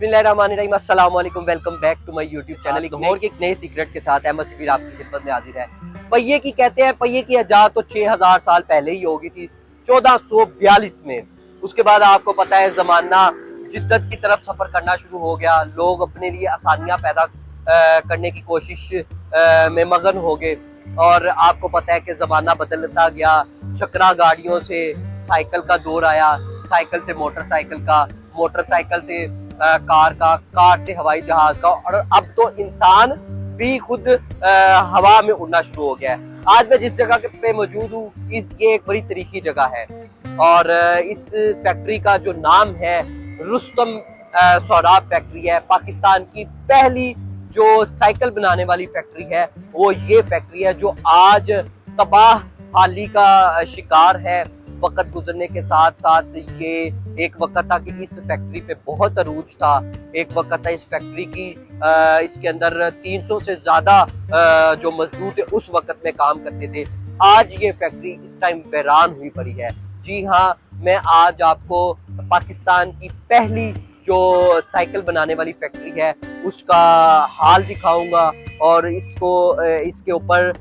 बिस्मिल्लाहिर्रहमानिर्रहीम, अस्सलाम वालेकुम, welcome back to my YouTube channel. Lahore के एक नए सीक्रेट के साथ अहमद शबीर आपकी खिदमत में हाजिर है। पहिए की कहते हैं, पहिए की इजाद तो 6000 साल पहले ही होगी थी, 1442 में। उसके बाद आपको पता है जमाना जिद्दत की तरफ सफर करना शुरू हो गया। लोग अपने लिए आसानियां पैदा करने की कोशिश में मगन हो गए। और आपको पता है कि जमाना बदलता गया। चक्रा गाड़ियों से साइकिल का दौर आया, साइकिल से मोटरसाइकिल का, मोटरसाइकिल से कार का, कार से हवाई जहाज का, और अब तो इंसान भी खुद हवा में उड़ना शुरू हो गया है। आज मैं जिस जगह पे मौजूद हूँ, ये एक बड़ी तरीकी जगह है और इस फैक्ट्री का जो नाम है रुस्तम सौराब फैक्ट्री है। पाकिस्तान की पहली जो साइकिल बनाने वाली फैक्ट्री है वो ये फैक्ट्री है, जो आज तबाह हाली का शिकार है। वक्त गुजरने के साथ साथ ये एक वक्त था कि इस फैक्ट्री पे बहुत अरूज था। एक वक्त था इस फैक्ट्री की इसके अंदर 300 से ज्यादा जो मजदूर थे उस वक्त में काम करते थे। आज ये फैक्ट्री इस टाइम वीरान हुई पड़ी है। जी हाँ, मैं आज आपको पाकिस्तान की पहली जो साइकिल बनाने वाली फैक्ट्री है उसका हाल दिखाऊंगा और इसके ऊपर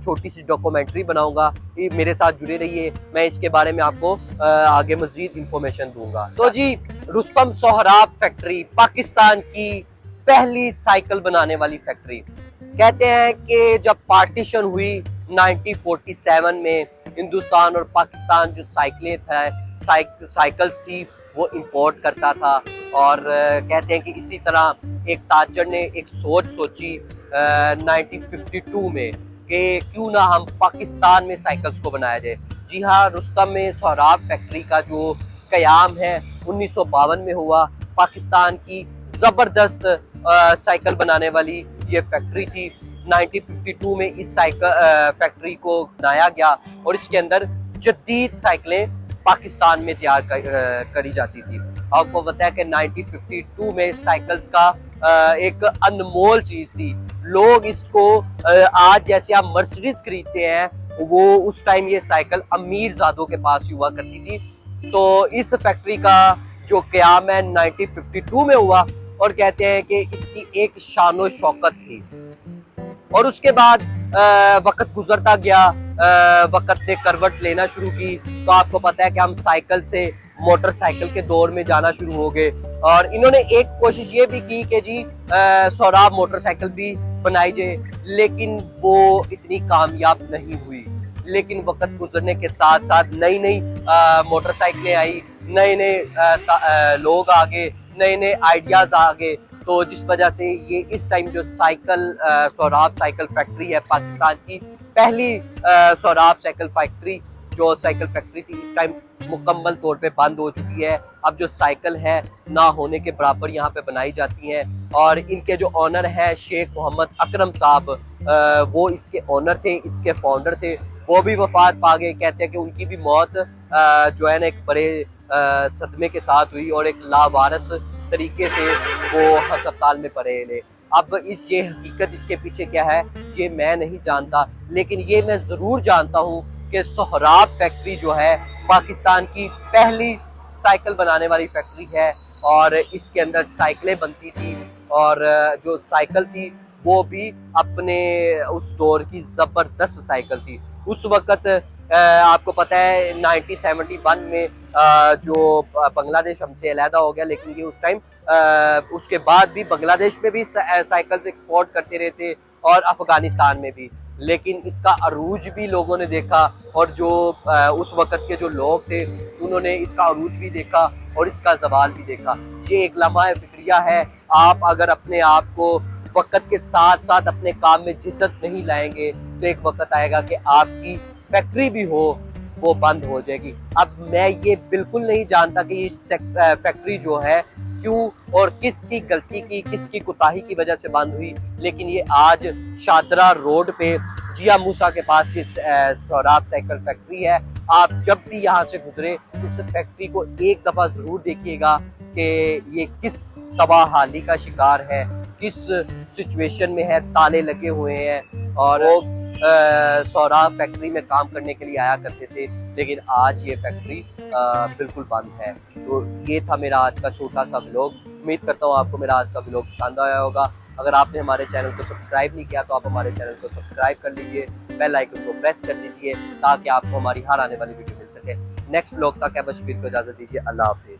छोटी सी डॉक्यूमेंट्री बनाऊंगा। मेरे साथ जुड़े रहिए, मैं इसके बारे में आपको आगे मजीद इंफॉर्मेशन दूंगा। तो जी, रुस्तम सोहराब फैक्ट्री पाकिस्तान की पहली साइकिल बनाने वाली फैक्ट्री। कहते हैं कि जब पार्टीशन हुई 1947 में, हिंदुस्तान और पाकिस्तान जो साइकिल्स थी वो इंपोर्ट करता था। और कहते हैं कि इसी तरह एक ताजर ने एक सोच सोची 1952 में कि क्यों ना हम पाकिस्तान में साइकिल्स को बनाया जाए। जी हाँ, रुस्तम में सोहराब फैक्ट्री का जो कयाम है 1952 में हुआ। पाकिस्तान की जबरदस्त साइकिल बनाने वाली ये फैक्ट्री थी। 1952 में इस साइकिल फैक्ट्री को बनाया गया और इसके अंदर जदीद साइकिलें पाकिस्तान में तैयार करी जाती थी। आपको पता है कि 1952 में साइकिल्स का एक अनमोल चीज थी। लोग इसको आज जैसे आप मर्सिडीज खरीदते हैं, वो उस टाइम ये साइकिल अमीर ज़ादों के पास हुआ करती थी। तो इस फैक्ट्री का जो क़याम है 1952 में हुआ और कहते हैं कि इसकी एक शानो शौकत थी। और उसके बाद वक्त गुजरता गया, वक्त ने करवट लेना शुरू की। तो आपको पता है कि हम साइकिल से मोटरसाइकिल के दौर में जाना शुरू हो गए। और इन्होंने एक कोशिश ये भी की कि जी सोहराब मोटरसाइकिल भी बनाई जाए, लेकिन वो इतनी कामयाब नहीं हुई। लेकिन वक्त गुजरने के साथ साथ नई नई मोटरसाइकिलें आई, नए नए लोग आ गए, नए नए आइडियाज आ गए। तो जिस वजह से ये इस टाइम जो सोहराब साइकिल फैक्ट्री है, पाकिस्तान की पहली सोहराब साइकिल फैक्ट्री जो साइकिल फैक्ट्री थी, इस टाइम मुकम्मल तौर पे बंद हो चुकी है। अब जो साइकिल है ना होने के बराबर यहाँ पे बनाई जाती हैं। और इनके जो ऑनर है शेख मोहम्मद अकरम साहब, वो इसके ऑनर थे, इसके फाउंडर थे। वो भी वफात पा गए। कहते हैं कि उनकी भी मौत जो है ना एक बड़े सदमे के साथ हुई और एक लावारस तरीके से वो अस्पताल में पड़े रहे। अब ये हकीकत इसके पीछे क्या है ये मैं नहीं जानता, लेकिन ये मैं ज़रूर जानता हूँ कि सोहराब फैक्ट्री जो है पाकिस्तान की पहली साइकिल बनाने वाली फैक्ट्री है। और इसके अंदर साइकिलें बनती थी और जो साइकिल थी वो भी अपने उस दौर की ज़बरदस्त साइकिल थी। उस वक़्त आपको पता है 1971 में जो बांग्लादेश हमसे अलहदा हो गया, लेकिन ये उस टाइम उसके बाद भी बांग्लादेश में भी साइकिल्स एक्सपोर्ट करते रहे थे और अफगानिस्तान में भी। लेकिन इसका अरूज भी लोगों ने देखा और जो उस वक़्त के जो लोग थे उन्होंने इसका अरूज भी देखा और इसका ज़वाल भी देखा। ये एक लम्हा फिक्रिया है। आप अगर अपने आप को वक्त के साथ साथ अपने काम में जिद्दत नहीं लाएंगे तो एक वक्त आएगा कि आपकी फैक्ट्री भी हो वो बंद हो जाएगी। अब मैं ये बिल्कुल नहीं जानता कि ये फैक्ट्री जो है क्यों और किसकी गलती की, किसकी कोताही की वजह से बंद हुई, लेकिन ये आज शादरा रोड पे जिया मूसा के पास ये सोहराब साइकिल फैक्ट्री है। आप जब भी यहाँ से गुजरे इस फैक्ट्री को एक दफ़ा ज़रूर देखिएगा कि ये किस तबाहाली का शिकार है, किस सिचुएशन में है। ताले लगे हुए हैं और वो सोहराब फैक्ट्री में काम करने के लिए आया करते थे, लेकिन आज ये फैक्ट्री बिल्कुल बंद है। तो ये था मेरा आज का छोटा सा व्लॉग। उम्मीद करता हूँ आपको मेरा आज का व्लॉग पसंद आया होगा। अगर आपने हमारे चैनल को सब्सक्राइब नहीं किया तो आप हमारे चैनल को सब्सक्राइब कर लीजिए, बेल आइकन को प्रेस कर लीजिए ताकि आपको हमारी हर आने वाली वीडियो मिल सके। नेक्स्ट व्लॉग तक अहमद शबीर को इजाजत दीजिए। अल्लाह हाफिज।